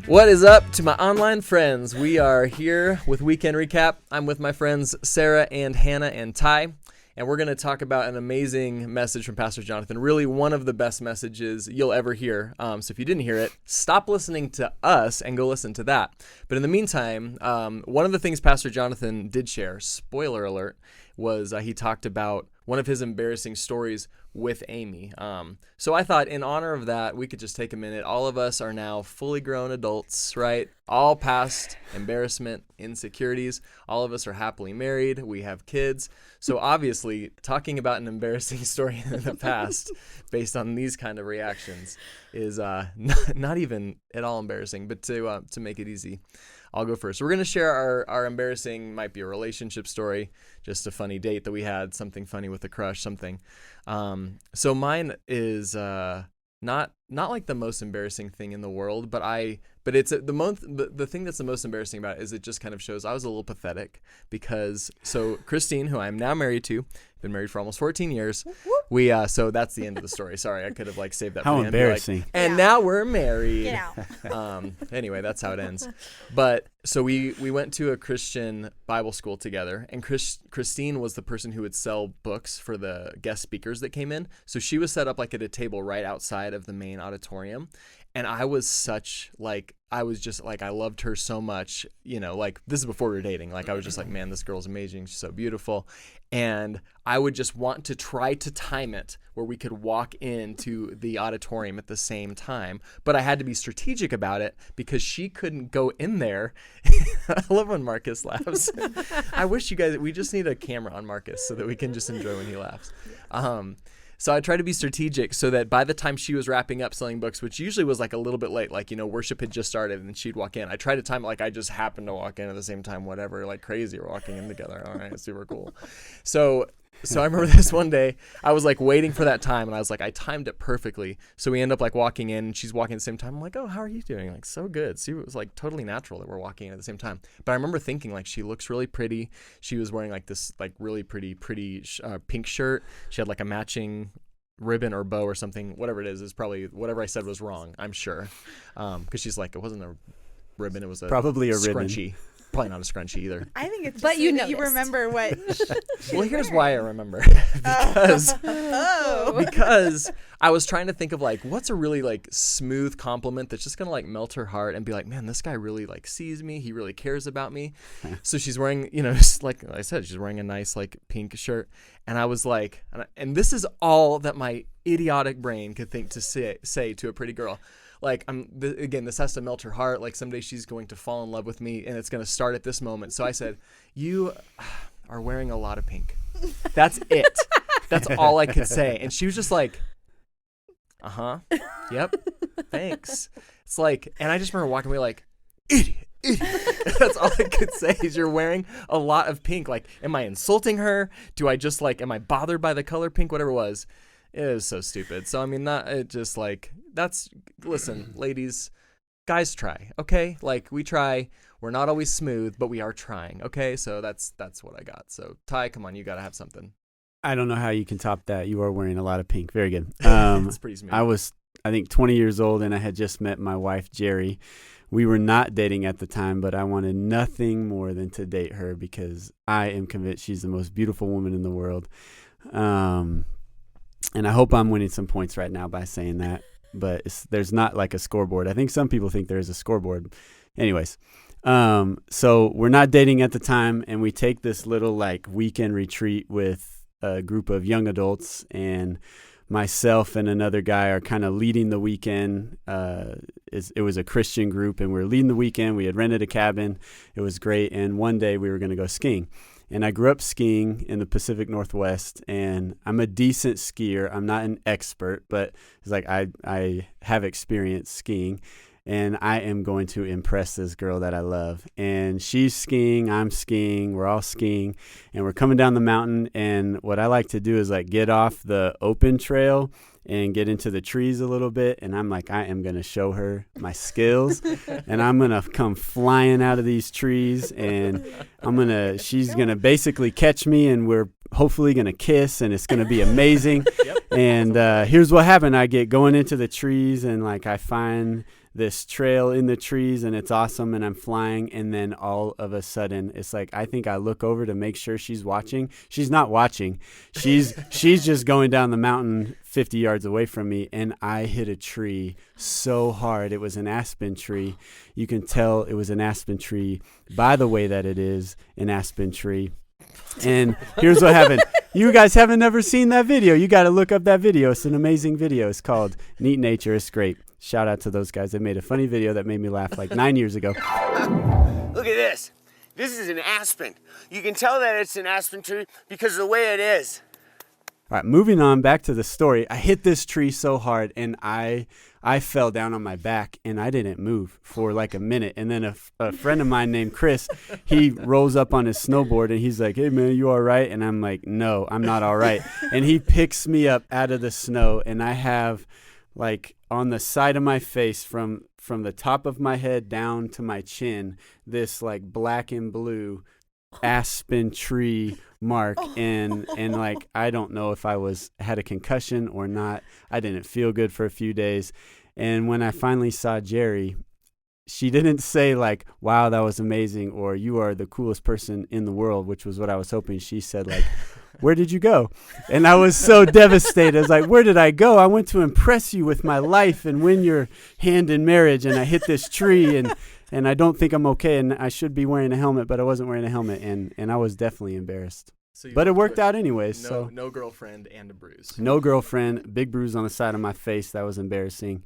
What is up to my online friends? We are here with Weekend Recap. I'm with my friends Sarah and Hannah and Ty, and we're going to talk about an amazing message from Pastor Jonathan. Really one of the best messages you'll ever hear. So if you didn't hear it, stop listening to us and go listen to that. But in the meantime, one of the things Pastor Jonathan did share, spoiler alert, was he talked about one of his embarrassing stories with Amy. So I thought in honor of that, we could just take a minute. All of us are now fully grown adults, right? All past embarrassment, insecurities. All of us are happily married. We have kids. So obviously, talking about an embarrassing story in the past based on these kind of reactions is not even at all embarrassing, but to make it easy, I'll go first. We're going to share our embarrassing, might be a relationship story, just a funny date that we had, something funny with a crush, something. So mine is not like the most embarrassing thing in the world, but it's the thing that's the most embarrassing about it is it just kind of shows I was a little pathetic because Christine, who I'm now married to, been married for almost 14 years. So that's the end of the story. Sorry, I could have saved that. How embarrassing! And now we're married. Get out. Anyway, that's how it ends. But so we went to a Christian Bible school together, and Christine was the person who would sell books for the guest speakers that came in. So she was set up at a table right outside of the main auditorium. And I was I loved her so much, this is before we were dating. I was just man, this girl's amazing. She's so beautiful. And I would just want to try to time it where we could walk into the auditorium at the same time. But I had to be strategic about it because she couldn't go in there. I love when Marcus laughs. I wish we just need a camera on Marcus so that we can just enjoy when he laughs. So I tried to be strategic so that by the time she was wrapping up selling books, which usually was a little bit late, worship had just started and she'd walk in. I tried to time it I just happened to walk in at the same time, whatever, crazy. We're walking in together. All right, super cool. So I remember this one day, I was waiting for that time and I was I timed it perfectly. So we end up walking in and she's walking at the same time. I'm oh, how are you doing? So good. See, it was totally natural that we're walking in at the same time. But I remember thinking she looks really pretty. She was wearing this really pretty pink shirt. She had a matching ribbon or bow or something, whatever it is probably whatever I said was wrong, I'm sure. Because she's it wasn't a ribbon, it was probably a scrunchie. Ribbon. Probably not a scrunchie either. I think it's just but you know you remember what. Well, here's why I remember. Because I was trying to think of what's a really smooth compliment that's just gonna melt her heart and be man, this guy really sees me, he really cares about me. So she's wearing, like I said, she's wearing a nice pink shirt, and I was and this is all that my idiotic brain could think to say to a pretty girl. Again, this has to melt her heart. Someday she's going to fall in love with me, and it's going to start at this moment. So I said, "You are wearing a lot of pink." That's it. That's all I could say. And she was just "Uh-huh. Yep. Thanks." It's and I just remember walking away idiot. That's all I could say is you're wearing a lot of pink. Am I insulting her? Do I just am I bothered by the color pink? Whatever it was. It was so stupid. So, listen, ladies, guys try, okay? We try. We're not always smooth, but we are trying, okay? So that's what I got. So, Ty, come on, you got to have something. I don't know how you can top that. You are wearing a lot of pink. Very good. It's pretty smooth. I was, I think, 20 years old, and I had just met my wife, Jerry. We were not dating at the time, but I wanted nothing more than to date her because I am convinced she's the most beautiful woman in the world. And I hope I'm winning some points right now by saying that, but there's not a scoreboard. I think some people think there is a scoreboard. Anyways, so we're not dating at the time, and we take this little weekend retreat with a group of young adults, and myself and another guy are kind of leading the weekend. It was a Christian group, and we were leading the weekend. We had rented a cabin. It was great, and one day we were going to go skiing. And I grew up skiing in the Pacific Northwest, and I'm a decent skier. I'm not an expert, but it's I have experience skiing, and I am going to impress this girl that I love. And she's skiing, I'm skiing, we're all skiing, and we're coming down the mountain. And what I like to do is get off the open trail and get into the trees a little bit. And I'm I am going to show her my skills, and I'm going to come flying out of these trees, and she's going to basically catch me, and we're hopefully going to kiss, and it's going to be amazing. Yep. And here's what happened. I get going into the trees, and like I find this trail in the trees, and it's awesome, and I'm flying, and then all of a sudden it's like I think I look over to make sure she's watching. She's not watching. She's just going down the mountain 50 yards away from me, and I hit a tree so hard. It was an aspen tree. You can tell it was an aspen tree by the way that it is an aspen tree. And here's what happened. You guys haven't ever seen that video. You got to look up that video. It's an amazing video. It's called Neat Nature. It's great. Shout out to those guys. They made a funny video that made me laugh like 9 years ago. Look at this. This is an aspen. You can tell that it's an aspen tree because of the way it is. All right, moving on back to the story. I hit this tree so hard, and I fell down on my back, and I didn't move for like a minute. And then a friend of mine named Chris, he rolls up on his snowboard, and he's like, "Hey, man, you all right?" And I'm like, "No, I'm not all right." And he picks me up out of the snow, and I have like on the side of my face from the top of my head down to my chin, this like black and blue aspen tree mark, and like I don't know if I had a concussion or not. I didn't feel good for a few days. And when I finally saw Jerry, she didn't say like, "Wow, that was amazing," or "You are the coolest person in the world," which was what I was hoping. She said like, "Where did you go?" And I was so devastated. I was like, "Where did I go? I went to impress you with my life and win your hand in marriage, and I hit this tree, and I don't think I'm okay, and I should be wearing a helmet, but I wasn't wearing a helmet," and I was definitely embarrassed. But it worked out anyways. No girlfriend and a bruise. No girlfriend, big bruise on the side of my face. That was embarrassing.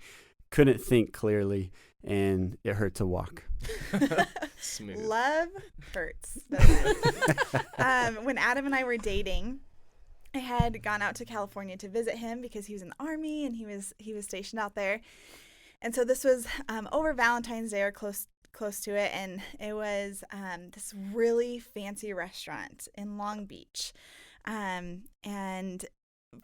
Couldn't think clearly, and it hurt to walk. Smooth. Love hurts. When Adam and I were dating, I had gone out to California to visit him because he was in the Army and he was stationed out there. And so this was over Valentine's Day or close to it, and it was this really fancy restaurant in Long Beach, and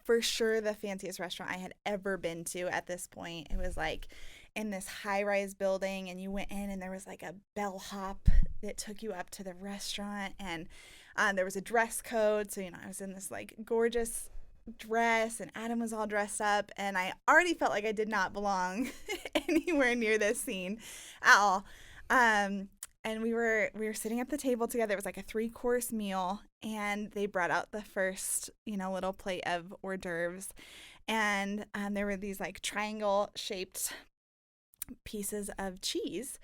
for sure the fanciest restaurant I had ever been to at this point. It was like in this high-rise building, and you went in and there was like a bellhop that took you up to the restaurant, and there was a dress code. So, I was in this like gorgeous dress, and Adam was all dressed up, and I already felt like I did not belong anywhere near this scene at all. And we were sitting at the table together. It was like a 3-course meal, and they brought out the first, little plate of hors d'oeuvres, and there were these like triangle shaped pieces of cheese,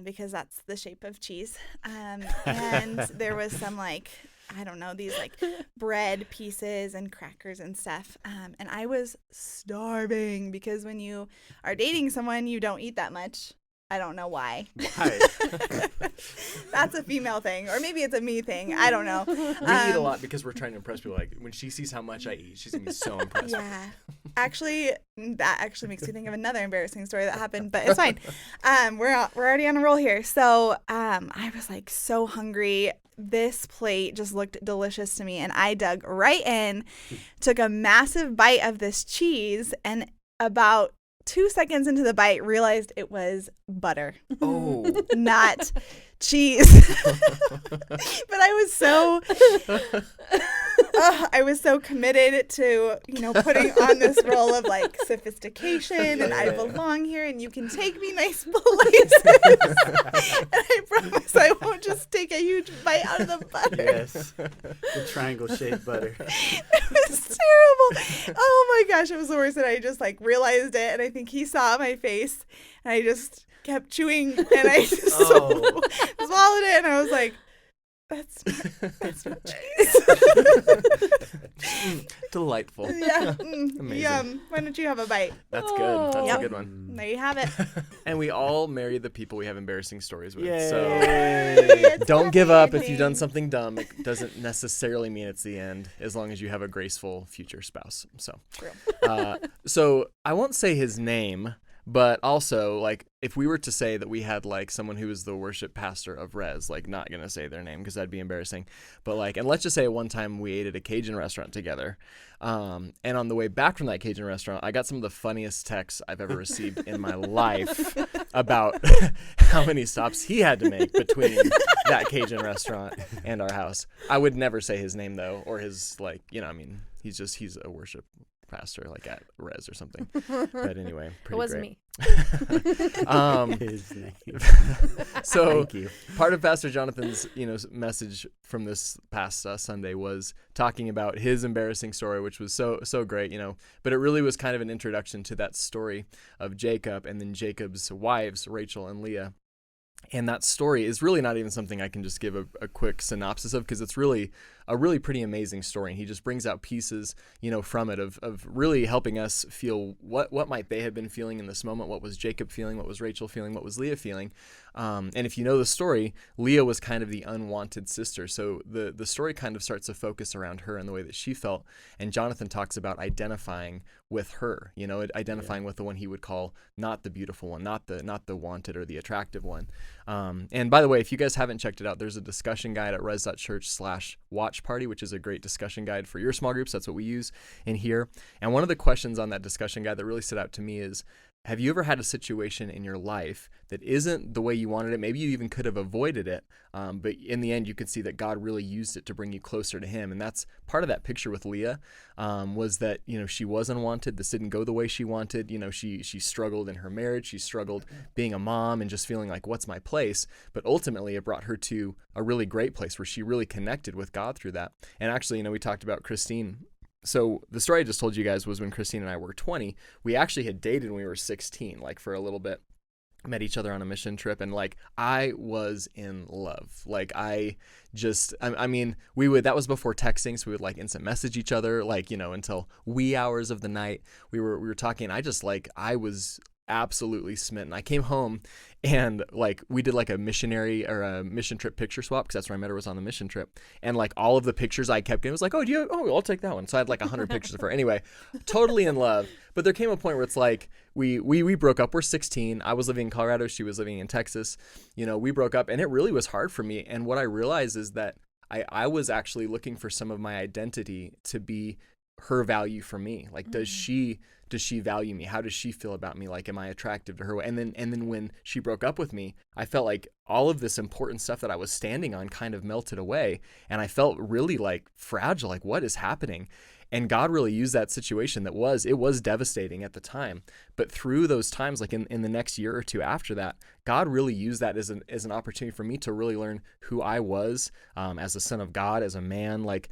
because that's the shape of cheese. And there was some like, I don't know, these like bread pieces and crackers and stuff. And I was starving because when you are dating someone, you don't eat that much. I don't know why. Why? That's a female thing, or maybe it's a me thing. I don't know. We eat a lot because we're trying to impress people. Like when she sees how much I eat, she's gonna be so impressed. Yeah, actually, that actually makes me think of another embarrassing story that happened, but it's fine. We're already on a roll here. So I was like so hungry. This plate just looked delicious to me, and I dug right in, took a massive bite of this cheese, and about 2 seconds into the bite, realized it was butter. Oh. Not cheese. But I was so committed to, putting on this role of like sophistication, and I belong here, and you can take me nice places. And I promise I won't just take a huge bite out of the butter. Yes, the triangle-shaped butter. It was terrible. Oh my gosh, it was the worst. And I just like realized it, and I think he saw my face, and I just kept chewing, and I just swallowed it, and I was like, that's not cheese. Delightful. Yeah. Amazing. Yum. Why don't you have a bite? That's good. That's Yep. a good one. There you have it. And we all marry the people we have embarrassing stories with. Yay. So It's don't give up if you've done amazing. something dumb. It doesn't necessarily mean it's the end, as long as you have a graceful future spouse. So, True. so I won't say his name, but also, like, if we were to say that we had, like, someone who was the worship pastor of Rez, like, not going to say their name because that'd be embarrassing. But, like, and let's just say at one time we ate at a Cajun restaurant together. And on the way back from that Cajun restaurant, I got some of the funniest texts I've ever received in my life about how many stops he had to make between that Cajun restaurant and our house. I would never say his name, though, or his, like, he's a worship pastor, like at Rez or something. But anyway, pretty It wasn't great. me. His name. So Thank you. part of Pastor Jonathan's, message from this past Sunday was talking about his embarrassing story, which was so great, but it really was kind of an introduction to that story of Jacob and then Jacob's wives, Rachel and Leah. And that story is really not even something I can just give a quick synopsis of, because it's really a really pretty amazing story. And he just brings out pieces, from it of really helping us feel what might they have been feeling in this moment. What was Jacob feeling? What was Rachel feeling? What was Leah feeling? And if you know the story, Leah was kind of the unwanted sister. So the story kind of starts to focus around her and the way that she felt. And Jonathan talks about identifying with her, identifying with the one he would call not the beautiful one, not the wanted or the attractive one. And by the way, if you guys haven't checked it out, there's a discussion guide at Rez.Church/Watch Party, which is a great discussion guide for your small groups. That's what we use in here. And one of the questions on that discussion guide that really stood out to me is, have you ever had a situation in your life that isn't the way you wanted it? Maybe you even could have avoided it, but in the end, you could see that God really used it to bring you closer to him. And that's part of that picture with Leah, was that, she was unwanted. This didn't go the way she wanted. She struggled in her marriage. She struggled being a mom and just feeling like, what's my place? But ultimately, it brought her to a really great place where she really connected with God through that. And actually, we talked about Christine. So the story I just told you guys was when Christine and I were 20, we actually had dated when we were 16, like for a little bit, met each other on a mission trip. And like, I was in love. Like that was before texting. So we would like instant message each other, like, until wee hours of the night we were talking. I was absolutely smitten. I came home and like we did like a missionary or a mission trip picture swap, because that's where I met her, was on the mission trip. And like all of the pictures I kept getting was like, I'll take that one. So I had like 100 pictures of her. Anyway, totally in love. But there came a point where it's like we broke up. We're 16. I was living in Colorado. She was living in Texas. We broke up, and it really was hard for me. And what I realized is that I was actually looking for some of my identity to be her value for me. Like, does she value me? How does she feel about me? Like, am I attractive to her? And then when she broke up with me, I felt like all of this important stuff that I was standing on kind of melted away. And I felt really like fragile, like what is happening? And God really used that situation. It was devastating at the time. But through those times, like in the next year or two after that, God really used that as an opportunity for me to really learn who I was as a son of God, as a man, like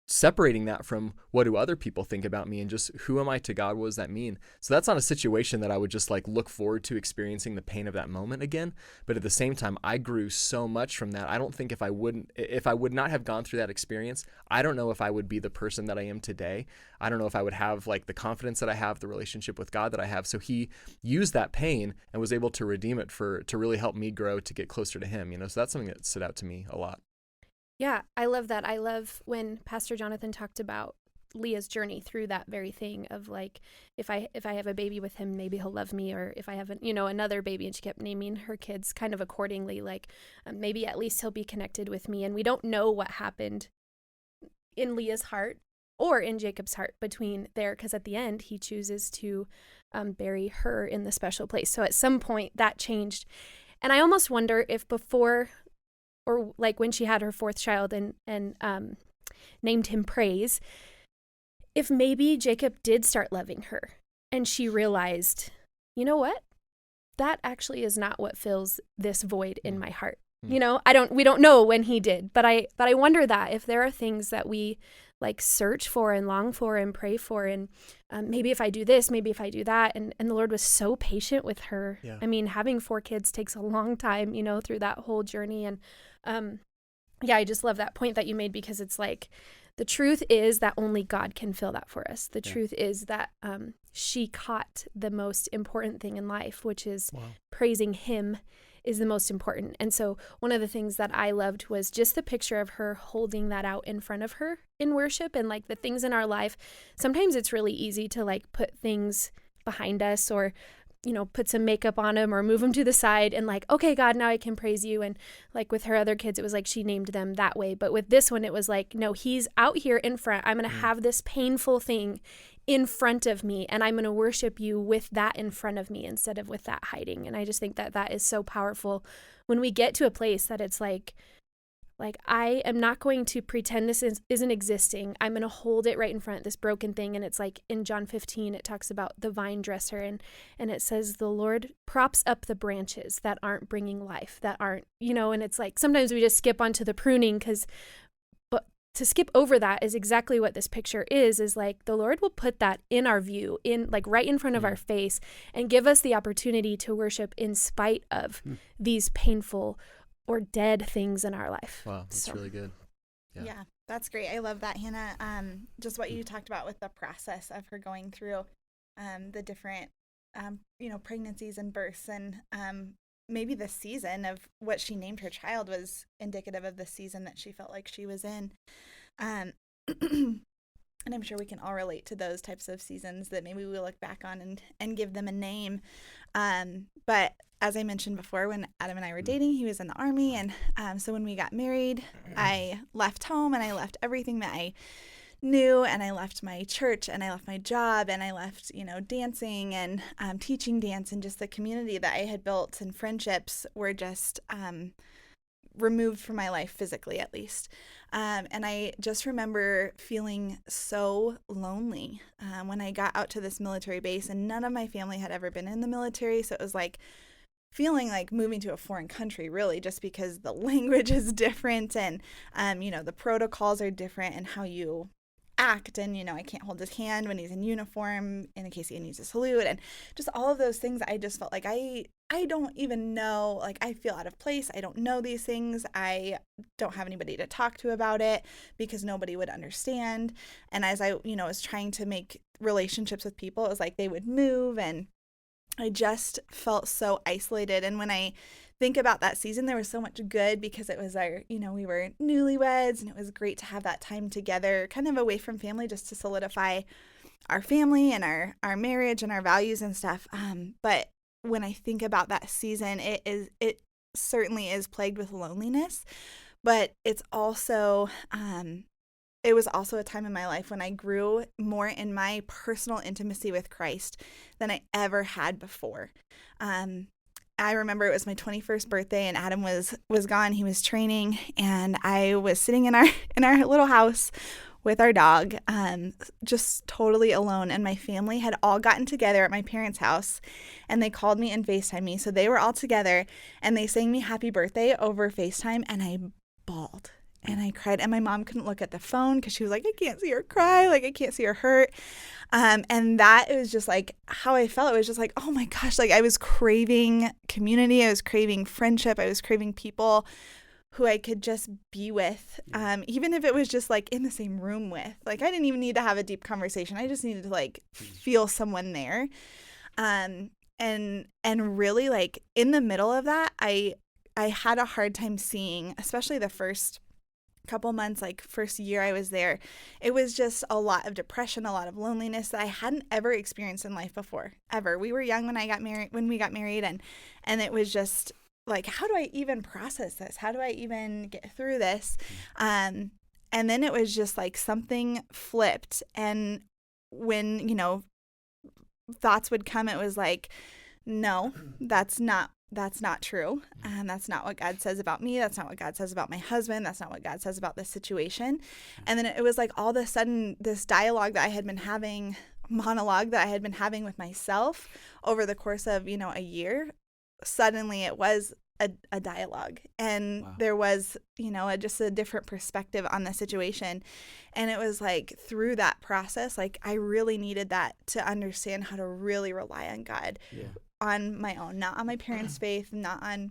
separating that from what do other people think about me and just who am I to God? What does that mean? So that's not a situation that I would just like look forward to experiencing the pain of that moment again. But at the same time, I grew so much from that. I don't think if I would not have gone through that experience, I don't know if I would be the person that I am today. I don't know if I would have like the confidence that I have, the relationship with God that I have. So he used that pain and was able to redeem it to really help me grow, to get closer to him, So that's something that stood out to me a lot. Yeah, I love that. I love when Pastor Jonathan talked about Leah's journey through that very thing of like, if I have a baby with him, maybe he'll love me, or if I have another baby, and she kept naming her kids kind of accordingly, like maybe at least he'll be connected with me. And we don't know what happened in Leah's heart or in Jacob's heart between there, because at the end he chooses to bury her in the special place. So at some point that changed. And I almost wonder if before, or like when she had her fourth child and named him Praise, if maybe Jacob did start loving her and she realized, you know what, that actually is not what fills this void in my heart. We don't know when he did, but I wonder that if there are things that we like search for and long for and pray for, and maybe if I do this, maybe if I do that, and the Lord was so patient with her. Yeah. I mean, having 4 kids takes a long time, through that whole journey. And I just love that point that you made, because it's like the truth is that only God can fill that for us. The truth is that she caught the most important thing in life, which is praising him is the most important. And so one of the things that I loved was just the picture of her holding that out in front of her in worship, and like the things in our life. Sometimes it's really easy to like put things behind us, or put some makeup on them or move them to the side and like, okay, God, now I can praise you. And like with her other kids, it was like she named them that way. But with this one, it was like, no, he's out here in front. I'm going to have this painful thing in front of me, and I'm going to worship you with that in front of me instead of with that hiding. And I just think that that is so powerful when we get to a place that it's like, Like, I am not going to pretend this isn't existing. I'm going to hold it right in front of this broken thing. And it's like in John 15, it talks about the vine dresser. And it says the Lord props up the branches that aren't bringing life, that aren't, and it's like sometimes we just skip onto the pruning but to skip over that is exactly what this picture is like the Lord will put that in our view, in like right in front of our face, and give us the opportunity to worship in spite of these painful or dead things in our life. Wow, that's really good. Yeah, that's great. I love that, Hannah. Just what you talked about with the process of her going through the different, pregnancies and births, and maybe the season of what she named her child was indicative of the season that she felt like she was in. And I'm sure we can all relate to those types of seasons that maybe we look back on and give them a name. But as I mentioned before, when Adam and I were dating, he was in the Army. And so when we got married, I left home and I left everything that I knew, and I left my church and I left my job and I left, dancing and teaching dance, and just the community that I had built and friendships were just removed from my life, physically at least. And I just remember feeling so lonely when I got out to this military base, and none of my family had ever been in the military. So it was like feeling like moving to a foreign country, really, just because the language is different and, the protocols are different and how you act. And, I can't hold his hand when he's in uniform in case he needs a salute, and just all of those things. I just felt like I don't even know, like I feel out of place. I don't know these things. I don't have anybody to talk to about it because nobody would understand. And as I, was trying to make relationships with people, it was like they would move, and I just felt so isolated. And when I think about that season, there was so much good because it was our, we were newlyweds, and it was great to have that time together, kind of away from family, just to solidify our family and our marriage and our values and stuff. But when I think about that season, it certainly is plagued with loneliness, but it's also, it was also a time in my life when I grew more in my personal intimacy with Christ than I ever had before. I remember it was my 21st birthday, and Adam was gone. He was training, and I was sitting in our little house with our dog, just totally alone. And my family had all gotten together at my parents' house, and they called me and FaceTimed me. So they were all together, and they sang me happy birthday over FaceTime, and I bawled. And I cried, and my mom couldn't look at the phone because she was like, I can't see her cry, like I can't see her hurt. And that was just like how I felt. It was just like, oh my gosh, like I was craving community, I was craving friendship, I was craving people who I could just be with, even if it was just like in the same room with. Like I didn't even need to have a deep conversation. I just needed to like feel someone there. And really, like in the middle of that, I had a hard time seeing, especially the first couple months, like first year I was there, it was just a lot of depression, a lot of loneliness that I hadn't ever experienced in life before, ever. We were young when we got married, and it was just like, how do I even process this? How do I even get through this? And then it was just like something flipped, and when, thoughts would come, it was like, no, that's not true. And that's not what God says about me. That's not what God says about my husband. That's not what God says about this situation. And then it was like all of a sudden this monologue that I had been having with myself over the course of, a year, suddenly it was a dialogue. And there was, just a different perspective on the situation. And it was like through that process, like I really needed that to understand how to really rely on God. Yeah. On my own, not on my parents' faith, not on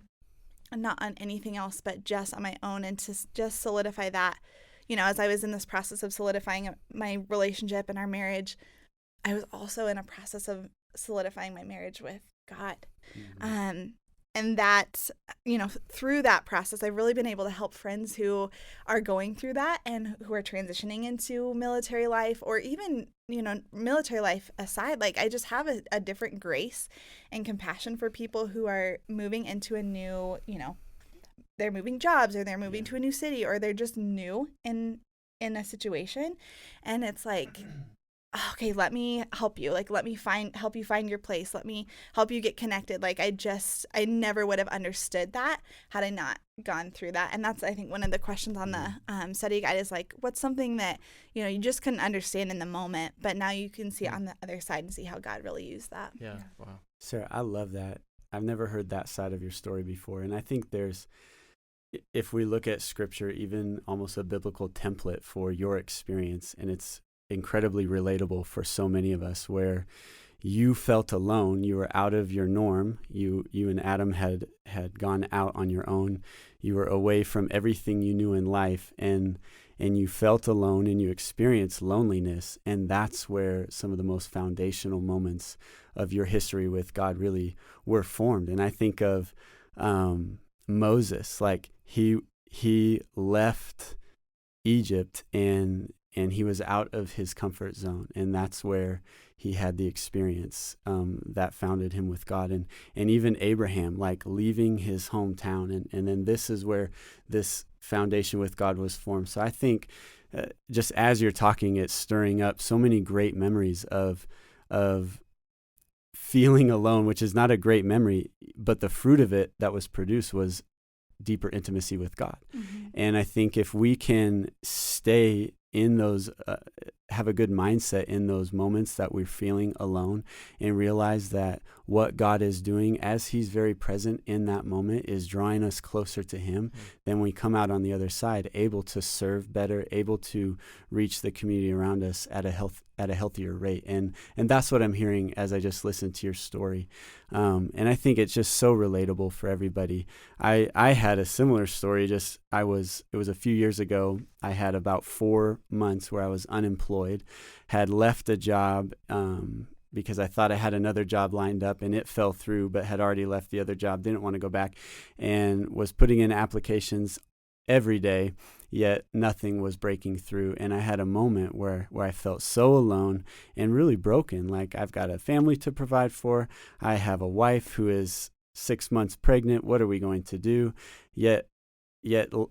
anything else, but just on my own, and to just solidify that, as I was in this process of solidifying my relationship and our marriage, I was also in a process of solidifying my marriage with God. Mm-hmm. And that, through that process, I've really been able to help friends who are going through that and who are transitioning into military life, or even, military life aside. Like I just have a different grace and compassion for people who are moving into a new, they're moving jobs, or they're moving to a new city, or they're just new in a situation. And it's like, okay, let me help you. Like, let me help you find your place. Let me help you get connected. Like, I never would have understood that had I not gone through that. And that's, I think, one of the questions on the study guide is like, what's something that, you just couldn't understand in the moment, but now you can see it on the other side and see how God really used that. Yeah. Wow. Sarah, I love that. I've never heard that side of your story before. And I think if we look at scripture, even almost a biblical template for your experience, and it's incredibly relatable for so many of us, where you felt alone, you were out of your norm, you and Adam had gone out on your own, you were away from everything you knew in life, and you felt alone and you experienced loneliness, and that's where some of the most foundational moments of your history with God really were formed. And I think of Moses, like he left Egypt and he was out of his comfort zone, and that's where he had the experience that founded him with God. And even Abraham, like leaving his hometown, and then this is where this foundation with God was formed. So I think just as you're talking, it's stirring up so many great memories of feeling alone, which is not a great memory, but the fruit of it that was produced was deeper intimacy with God. Mm-hmm. And I think if we can stay in those, have a good mindset in those moments that we're feeling alone, and realize that what God is doing as he's very present in that moment is drawing us closer to him, then we come out on the other side able to serve better, able to reach the community around us at a healthier rate. And that's what I'm hearing as I just listened to your story. And I think it's just so relatable for everybody. I had a similar story. It was a few years ago. I had about 4 months where I was unemployed, had left a job because I thought I had another job lined up, and it fell through, but had already left the other job, didn't want to go back, and was putting in applications every day, yet nothing was breaking through. And I had a moment where I felt so alone and really broken. Like, I've got a family to provide for. I have a wife who is 6 months pregnant. What are we going to do? Yet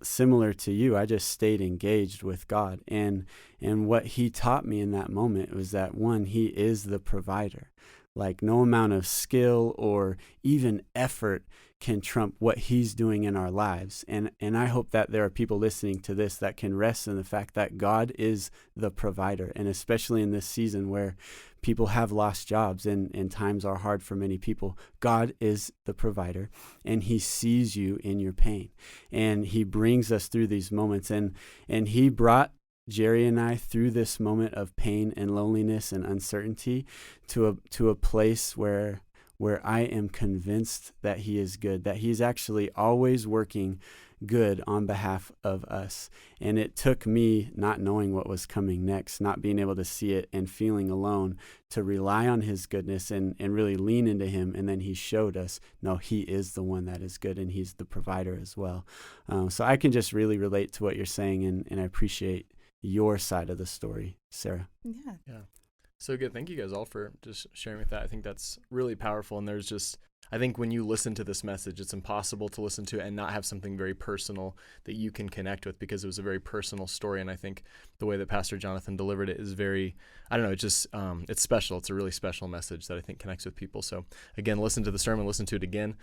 similar to you, I just stayed engaged with God. And what he taught me in that moment was that, one, he is the provider. Like, no amount of skill or even effort can trump what he's doing in our lives. And I hope that there are people listening to this that can rest in the fact that God is the provider. And especially in this season where people have lost jobs and times are hard for many people, God is the provider, and he sees you in your pain. And he brings us through these moments. And he brought Jerry and I through this moment of pain and loneliness and uncertainty to a place where I am convinced that he is good, that he's actually always working good on behalf of us. And it took me not knowing what was coming next, not being able to see it, and feeling alone, to rely on his goodness and really lean into him. And then he showed us, no, he is the one that is good, and he's the provider as well. So I can just really relate to what you're saying, and I appreciate your side of the story, Sarah. Yeah. So good. Thank you guys all for just sharing with that. I think that's really powerful. And I think when you listen to this message, it's impossible to listen to it and not have something very personal that you can connect with, because it was a very personal story. And I think the way that Pastor Jonathan delivered it is very, it's special. It's a really special message that I think connects with people. So again, listen to the sermon, listen to it again,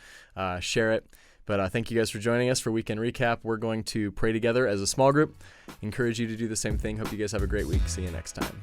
share it. But thank you guys for joining us for Weekend Recap. We're going to pray together as a small group. Encourage you to do the same thing. Hope you guys have a great week. See you next time.